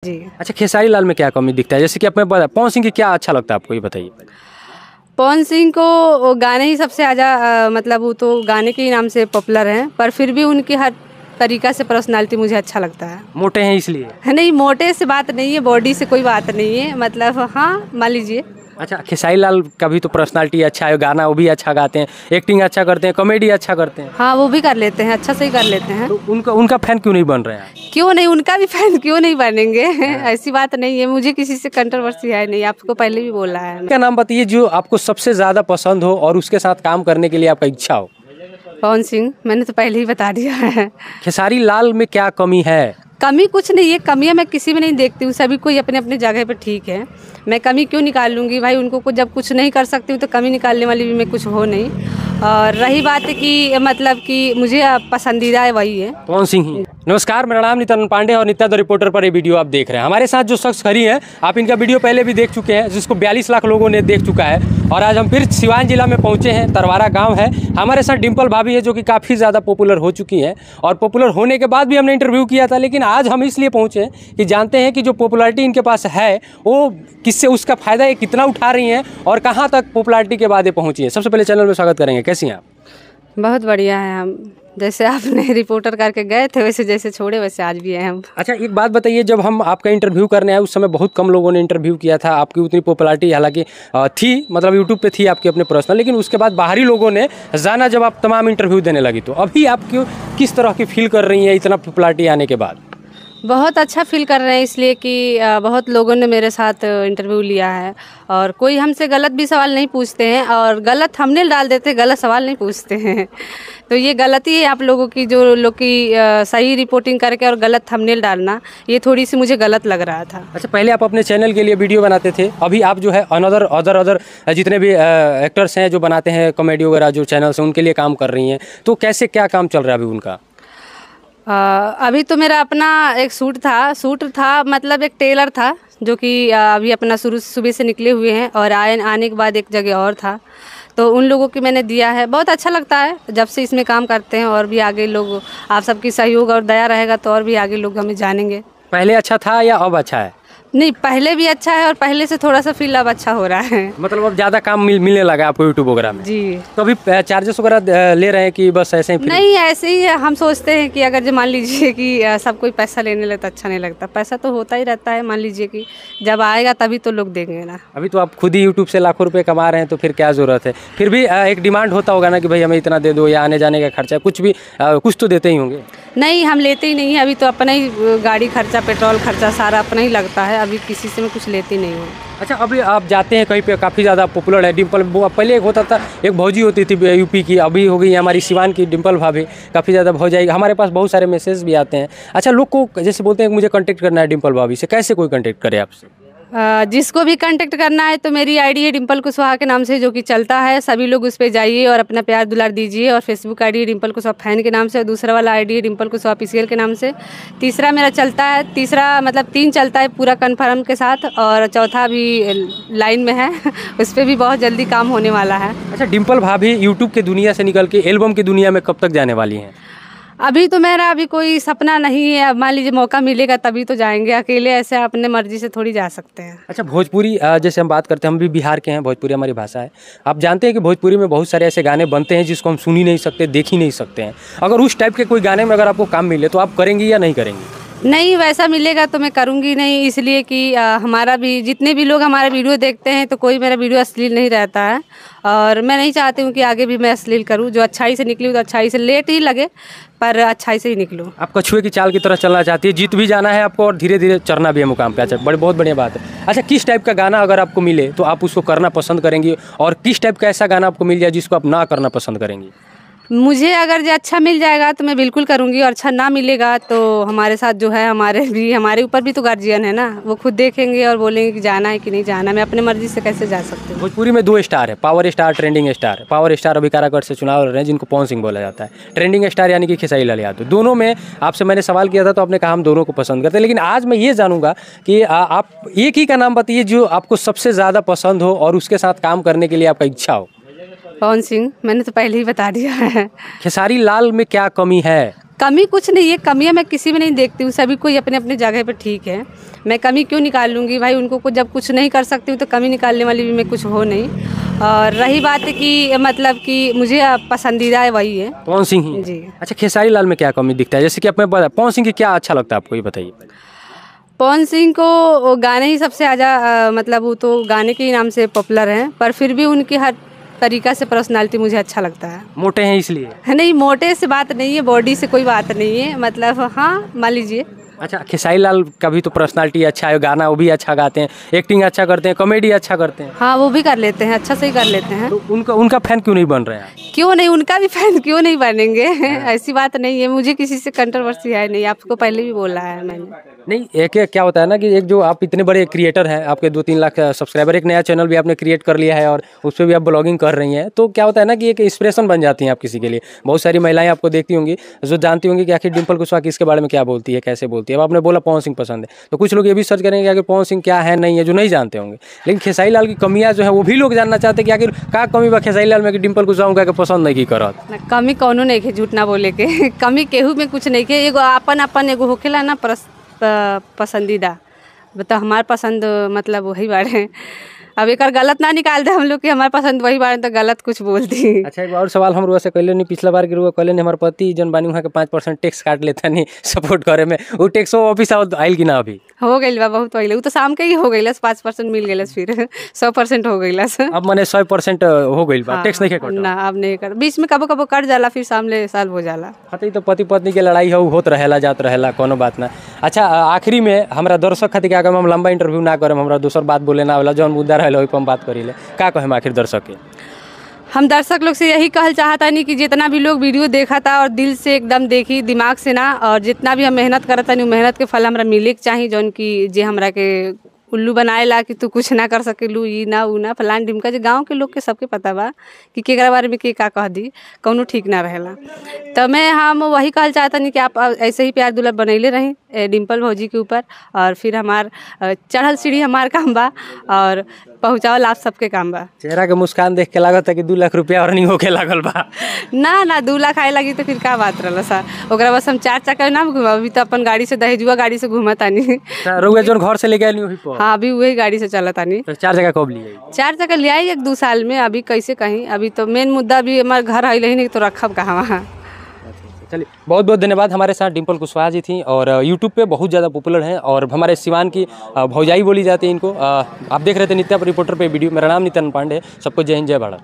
जी। अच्छा, खेसारी लाल में क्या कमी दिखता है? जैसे कि आप पवन सिंह की क्या अच्छा लगता है आपको, ये बताइए। पवन सिंह को वो गाने ही सबसे ज़्यादा मतलब वो तो गाने के ही नाम से पॉपुलर हैं, पर फिर भी उनकी हर तरीका से पर्सनालिटी मुझे अच्छा लगता है। मोटे हैं इसलिए? नहीं, मोटे से बात नहीं है, बॉडी से कोई बात नहीं है, मतलब हाँ मान लीजिए। अच्छा, खेसारी लाल का भी तो पर्सनालिटी अच्छा है, गाना वो भी अच्छा गाते हैं, एक्टिंग अच्छा करते हैं, कॉमेडी अच्छा करते हैं। हाँ वो भी कर लेते हैं, अच्छा से ही कर लेते हैं। तो उनका फैन क्यों नहीं बन रहे हैं? क्यों नहीं, उनका भी फैन क्यों नहीं बनेंगे? ऐसी बात नहीं है, मुझे किसी से कंट्रोवर्सी है नहीं, आपको पहले भी बोला है। क्या नाम बताइए जो आपको सबसे ज्यादा पसंद हो और उसके साथ काम करने के लिए आपका इच्छा हो? पवन सिंह, मैंने तो पहले ही बता दिया है। खेसारी लाल में क्या कमी है? कमी कुछ नहीं है, कमियां मैं किसी में नहीं देखती हूँ, सभी कोई अपने अपने जगह पे ठीक है। मैं कमी क्यों निकाल लूँगी भाई, उनको जब कुछ नहीं कर सकती हूँ तो कमी निकालने वाली भी मैं कुछ हो नहीं। और रही बात कि मतलब कि मुझे पसंदीदा है वही है पवन सिंह ही। नमस्कार, मेरा नाम नित्यानंद पांडे और नित्या द रिपोर्टर पर ये वीडियो आप देख रहे हैं। हमारे साथ जो शख्स खड़ी हैं, आप इनका वीडियो पहले भी देख चुके हैं, जिसको 42 लाख लोगों ने देख चुका है। और आज हम फिर सिवान जिला में पहुंचे हैं, तरवारा गांव है। हमारे साथ डिम्पल भाभी है, जो कि काफ़ी ज़्यादा पॉपुलर हो चुकी हैं, और पॉपुलर होने के बाद भी हमने इंटरव्यू किया था। लेकिन आज हम इसलिए पहुंचे हैं कि जानते हैं कि जो पॉपुलैरिटी इनके पास है वो किससे, उसका फ़ायदा ये कितना उठा रही हैं और कहाँ तक पॉपुलैरिटी के बाद ये पहुँची है। सबसे पहले चैनल में स्वागत करेंगे, कैसी हैं आप? बहुत बढ़िया है। हम जैसे आपने रिपोर्टर करके गए थे वैसे जैसे छोड़े वैसे आज भी हैं हम। अच्छा, एक बात बताइए, जब हम आपका इंटरव्यू करने आए उस समय बहुत कम लोगों ने इंटरव्यू किया था। आपकी उतनी पॉपुलैरिटी हालांकि थी, मतलब यूट्यूब पे थी आपकी अपने पर्सनल, लेकिन उसके बाद बाहरी लोगों ने जाना जब आप तमाम इंटरव्यू देने लगी, तो अभी आप क्यों, किस तरह की फील कर रही हैं इतना पॉपुलैरिटी आने के बाद? बहुत अच्छा फील कर रहे हैं, इसलिए कि बहुत लोगों ने मेरे साथ इंटरव्यू लिया है और कोई हमसे गलत भी सवाल नहीं पूछते हैं और गलत थंबनेल डाल देते हैं, गलत सवाल नहीं पूछते हैं। तो ये गलती है आप लोगों की, जो लोग की सही रिपोर्टिंग करके और गलत थंबनेल डालना, ये थोड़ी सी मुझे गलत लग रहा था। अच्छा, पहले आप अपने चैनल के लिए वीडियो बनाते थे, अभी आप जो है अदर जितने भी एक्टर्स हैं जो बनाते हैं कॉमेडी वगैरह जो चैनल्स हैं, उनके लिए काम कर रही हैं। तो कैसे क्या काम चल रहा है अभी उनका? अभी तो मेरा अपना एक सूट था, मतलब एक टेलर था जो कि अभी अपना सुबह से निकले हुए हैं, और आने के बाद एक जगह और था, तो उन लोगों की मैंने दिया है। बहुत अच्छा लगता है जब से इसमें काम करते हैं, और भी आगे लोग, आप सबकी सहयोग और दया रहेगा तो और भी आगे लोग हमें जानेंगे। पहले अच्छा था या अब अच्छा है? नहीं, पहले भी अच्छा है और पहले से थोड़ा सा फील अब अच्छा हो रहा है। मतलब अब ज़्यादा काम मिलने लगा आपको यूट्यूब वगैरह में? जी। तो अभी चार्जेस वगैरह ले रहे हैं कि बस ऐसे ही? नहीं, ऐसे ही है। हम सोचते हैं कि अगर जो मान लीजिए कि सब कोई पैसा लेने लगता अच्छा नहीं लगता, पैसा तो होता ही रहता है, मान लीजिए कि जब आएगा तभी तो लोग देंगे ना। अभी तो आप खुद ही यूट्यूब से लाखों रुपए कमा रहे हैं, तो फिर क्या ज़रूरत है? फिर भी एक डिमांड होता होगा ना कि भाई हमें इतना दे दो, या आने जाने का खर्चा कुछ भी कुछ तो देते ही होंगे। नहीं, हम लेते ही नहीं है, अभी तो अपना ही गाड़ी खर्चा, पेट्रोल खर्चा सारा अपना ही लगता है, अभी किसी से मैं कुछ लेती नहीं हूँ। अच्छा, अभी आप जाते हैं कहीं पे, काफ़ी ज़्यादा पॉपुलर है डिम्पल। पहले एक होता था, एक भौजी होती थी यूपी की, अभी हो गई हमारी सिवान की डिम्पल भाभी, काफ़ी ज़्यादा भौजाई। हमारे पास बहुत सारे मैसेज भी आते हैं। अच्छा, लोग को जैसे बोलते हैं मुझे कांटेक्ट करना है डिम्पल भाभी से, कैसे कोई कांटेक्ट करे आपसे? जिसको भी कांटेक्ट करना है तो मेरी आईडी है डिम्पल कुशवाहा के नाम से, जो कि चलता है, सभी लोग उस पर जाइए और अपना प्यार दुलार दीजिए। और फेसबुक आईडी है डिम्पल कुशवाहा फैन के नाम से, और दूसरा वाला आईडी है डिम्पल कुशवाहा ऑफिशियल के नाम से। तीसरा मेरा चलता है, तीसरा मतलब 3 चलता है पूरा कन्फर्म के साथ, और चौथा भी लाइन में है। उस पर भी बहुत जल्दी काम होने वाला है। अच्छा, डिम्पल भाभी यूट्यूब की दुनिया से निकल के एल्बम की दुनिया में कब तक जाने वाली हैं? अभी तो मेरा अभी कोई सपना नहीं है, अब मान लीजिए मौका मिलेगा तभी तो जाएंगे, अकेले ऐसे अपने मर्जी से थोड़ी जा सकते हैं। अच्छा, भोजपुरी जैसे हम बात करते हैं, हम भी बिहार के हैं, भोजपुरी हमारी भाषा है। आप जानते हैं कि भोजपुरी में बहुत सारे ऐसे गाने बनते हैं जिसको हम सुन ही नहीं सकते, देख ही नहीं सकते हैं। अगर उस टाइप के कोई गाने में अगर आपको काम मिले तो आप करेंगी या नहीं करेंगी? नहीं, वैसा मिलेगा तो मैं करूँगी नहीं, इसलिए कि हमारा भी, जितने भी लोग हमारा वीडियो देखते हैं तो कोई मेरा वीडियो अश्लील नहीं रहता है, और मैं नहीं चाहती हूँ कि आगे भी मैं अश्लील करूँ। जो अच्छाई से निकलूँ तो अच्छाई से, लेट ही लगे पर अच्छाई से ही निकलूँ। आप कछुए की चाल की तरह चलना चाहती है, जीत भी जाना है आपको और धीरे धीरे चढ़ना भी है मुकाम पे। अच्छा, बहुत बढ़िया बात है। अच्छा, किस टाइप का गाना अगर आपको मिले तो आप उसको करना पसंद करेंगी, और किस टाइप का ऐसा गाना आपको मिल जाए जिसको आप ना करना पसंद करेंगी? मुझे अगर जो अच्छा मिल जाएगा तो मैं बिल्कुल करूँगी, और अच्छा ना मिलेगा तो हमारे साथ जो है, हमारे ऊपर भी तो गार्जियन है ना, वो खुद देखेंगे और बोलेंगे कि जाना है कि नहीं जाना। मैं अपने मर्जी से कैसे जा सकती हूँ? भोजपुरी में 2 स्टार है, power star, trending star. Power star अभी कारागढ़ से चुनाव लड़ रहे हैं, जिनको पवन सिंह बोला जाता है। ट्रेंडिंग स्टार यानी कि खेसारी लाल यादव। दोनों में आपसे मैंने सवाल किया था तो आपने कहा हम दोनों को पसंद करते हैं, लेकिन आज मैं ये जानूंगा कि आप एक ही का नाम बताइए जो आपको सबसे ज़्यादा पसंद हो और उसके साथ काम करने के लिए आपका इच्छा हो। पवन सिंह, मैंने तो पहले ही बता दिया है। खेसारी लाल में क्या कमी है? कमी कुछ नहीं है, कमियाँ मैं किसी में नहीं देखती हूँ, सभी कोई अपने अपने जगह पे ठीक है। मैं कमी क्यों निकाल लूँगी भाई, उनको जब कुछ नहीं कर सकती हूँ तो कमी निकालने वाली भी मैं कुछ हो नहीं। और रही बात है कि मतलब कि मुझे पसंदीदा है वही है पवन सिंह ही जी। अच्छा, खेसारी लाल में क्या कमी दिखता है? जैसे कि अपने पवन सिंह की क्या अच्छा लगता है आपको, ये बताइए। पवन सिंह को गाने ही सबसे ज़्यादा मतलब वो तो गाने के ही नाम से पॉपुलर हैं, पर फिर भी उनकी हर तरीका से पर्सनालिटी मुझे अच्छा लगता है। मोटे हैं इसलिए? नहीं, मोटे से बात नहीं है, बॉडी से कोई बात नहीं है, मतलब हाँ मान लीजिए। अच्छा, खेसारी लाल का भी तो पर्सनालिटी अच्छा है, गाना वो भी अच्छा गाते हैं, एक्टिंग अच्छा करते हैं, कॉमेडी अच्छा करते हैं। हाँ वो भी कर लेते हैं, अच्छा से ही कर लेते हैं। तो उनका फैन क्यों नहीं बन रहे हैं? क्यों नहीं, उनका भी फैन क्यों नहीं बनेंगे? ऐसी बात नहीं है, मुझे किसी से कंट्रोवर्सी है नहीं, आपको पहले भी बोला है मैंने। नहीं, एक क्या होता है ना कि एक जो आप इतने बड़े क्रिएटर हैं, आपके 2-3 लाख सब्सक्राइबर, एक नया चैनल भी आपने क्रिएट कर लिया है और उस पर भी आप ब्लॉगिंग कर रही हैं, तो क्या होता है ना कि एक इंस्पिरेशन बन जाती हैं आप किसी के लिए। बहुत सारी महिलाएं आपको देखती होंगी जो जानती होंगी कि आखिर डिम्पल कुशवाहा किसके बारे में क्या बोलती है, कैसे बोलती है। अब आपने बोला पवन सिंह पसंद है, तो कुछ लोग ये भी सर्च करेंगे कि आखिर पवन सिंह क्या है नहीं है, जो नहीं जानते होंगे। लेकिन खेसारी लाल की कमियां जो है वो भी लोग जानना चाहते हैं कि आखिर क्या कमी बा खेसारी लाल में कि डिम्पल कुशवाहा का पसंद नहीं की करत। कमी कौनो नहीं है, झूठ ना बोले के कमी केहू में कुछ नहीं है, एगो अपन एगो होखेला ना पसंदीदा, बता हमार पसंद मतलब वही बारे। अब एक गलत ना निकाल दे हम लोग कि हमारे पसंद वही बारे तो गलत कुछ बोल दी। अच्छा, एक और सवाल हम रुआ से कहले नहीं, पिछला बार के रुआ कहले नहीं हमारे पति जन बानी वहाँ के 5% टैक्स काट लेता नहीं सपोर्ट करे में, वो टैक्स ऑफिस आइल कि ना? अभी हो गई बा, बहुत हो गई, वो तो शाम के ही हो गई, 5% मिल गई, फिर 100% हो गई। अब मैंने 100% हो गई बा, टैक्स नहीं कटा ना, अब नहीं कर, बीच में कबो कबो कट जाला, फिर सामने साल हो जाला। हाँ, तो पति पत्नी के लड़ाई हो होत रहेला, जात रहेला, कोनो बात ना। अच्छा, आखिरी में हमारा दर्शक खातिर क्या हम लंबा इंटरव्यू ना करें, हमरा दूसर बात बोले ना होला, जौन मुद्दा रहे हम बात करी ले, का कहें आखिर दर्शक के? हम दर्शक लोग से यही कहल चाहता नहीं कि जितना भी लोग वीडियो देखा था और दिल से एकदम देखी, दिमाग से ना, और जितना भी हम मेहनत करता नहीं मेहनत के फल हमरा मिले के चाहिए, जौन की जे हमरा के उल्लू बनाएला कि तू कुछ ना कर सकेलू, ई ना ऊ ना फलान ढिमका, जो गाँव के लोग के सबके पता बा कि केकरा बारे में के का कह दी, कौनो ठीक ना रहेला। तो मैं हम वही कहल चाहता नहीं कि आप ऐसे ही प्यार दुलार बनैले रही डिम्पल भौजी के ऊपर, और फिर हमार चढ़ल सीढ़ी हमार काम बा और पहुँचावल आप सबके काम बा। चेहरा के मुस्कान देख के लागत है कि 2 लाख रुपया और नहीं होके लागल बा। ना 2 लाख आए लगी तो फिर क्या बात रहा सा, ओकरा बस हम 4 चक्कर ना घुमा, अभी तो अपन गाड़ी से दहेजुआ गाड़ी से घूमतानी। रउआ जोन घर से लेके आनी वही पर? हाँ, अभी वही गाड़ी से चलतानी। तो 4 जगह कब लिए? 4 जगह ले आई 1-2 साल में, अभी कैसे कहीं, अभी तो मेन मुद्दा अभी हमारे घर आई नहीं तो रखब कहाँ वहाँ। चलिए, बहुत बहुत धन्यवाद। हमारे साथ डिम्पल कुशवाहा जी थी और यूट्यूब पे बहुत ज़्यादा पॉपुलर हैं और हमारे सिवान की भौजाई बोली जाती है इनको। आप देख रहे थे नित्या रिपोर्टर पे वीडियो। मेरा नाम नित्यानंद पांडे है। सबको जय हिंद, जय भारत।